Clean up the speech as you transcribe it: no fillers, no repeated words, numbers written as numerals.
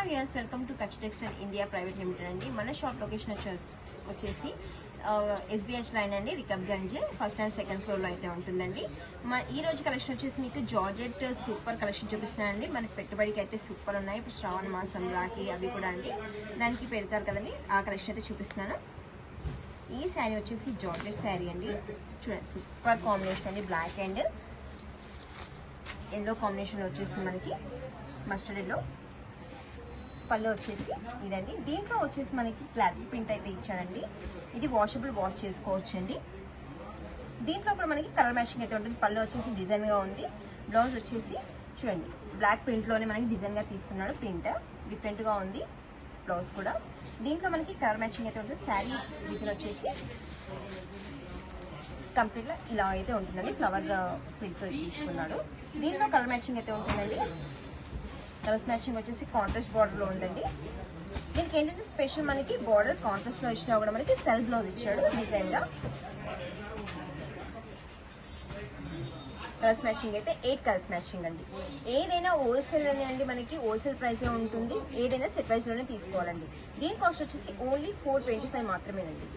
Viewers welcome to Kutch textile India private limited అండి. మన shop location వచ్చేసి SBH లైన్ అండి, రికబ్గంజ్ ఫస్ట్ అండ్ సెకండ్ ఫ్లోర్లో అయితే ఉంటుందండి. ఈ రోజు కలెక్షన్ వచ్చేసి మీకు జార్జెట్ సూపర్ కలెక్షన్ చూపిస్తున్నానండి. మనకి పెట్టుబడికి అయితే సూపర్ ఉన్నాయి. ఇప్పుడు శ్రావణ మాసం రాఖీ అవి కూడా అండి దానికి పెడతారు కదండి, ఆ కలెక్షన్ అయితే చూపిస్తున్నాను. ఈ శారీ వచ్చేసి జార్జెట్ శారీ అండి. చూడండి సూపర్ కాంబినేషన్ అండి, బ్లాక్ అండ్ ఎల్లో కాంబినేషన్ వచ్చేసింది. మనకి మస్టర్డ్ ఎల్లో పళ్ళు వచ్చేసి ఇదండి. దీంట్లో వచ్చేసి మనకి క్లారిటీ ప్రింట్ అయితే ఇచ్చాడండి. ఇది వాషబుల్ వాష్ చేసుకోవచ్చు అండి. దీంట్లో కూడా మనకి కలర్ మ్యాచింగ్ అయితే ఉంటుంది. పళ్ళు వచ్చేసి డిజైన్ గా ఉంది. బ్లౌజ్ వచ్చేసి చూడండి బ్లాక్ ప్రింట్ లోనే మనకి డిజైన్ గా తీసుకున్నాడు. ప్రింట్ డిఫరెంట్ గా ఉంది. బ్లౌజ్ కూడా దీంట్లో మనకి కలర్ మ్యాచింగ్ అయితే ఉంటుంది. శారీ డిజైన్ వచ్చేసి కంప్లీట్ గా ఇలా అయితే ఉంటుందండి. ఫ్లవర్ ప్రింట్ తీసుకున్నాడు. దీంట్లో కలర్ మ్యాచింగ్ అయితే ఉంటుందండి. కలర్స్ మ్యాచింగ్ వచ్చేసి కాంట్రాస్ట్ బార్డర్ లో ఉందండి. దీనికి ఏంటంటే స్పెషల్ మనకి బార్డర్ కాంట్రాస్ట్ లో ఇచ్చినా కూడా మనకి సెల్ఫ్ బ్లౌజ్ ఇచ్చాడు డిజైన్ గా. కలర్స్ మ్యాచింగ్ అయితే 8 కలర్స్ మ్యాచింగ్ అండి. ఏదైనా హోల్సేల్ అండి, మనకి హోల్సేల్ ప్రైస్ ఉంటుంది. ఏదైనా సెట్ వైజ్ లోనే తీసుకోవాలండి. దీని కాస్ట్ వచ్చేసి ఓన్లీ 425 మాత్రమేనండి.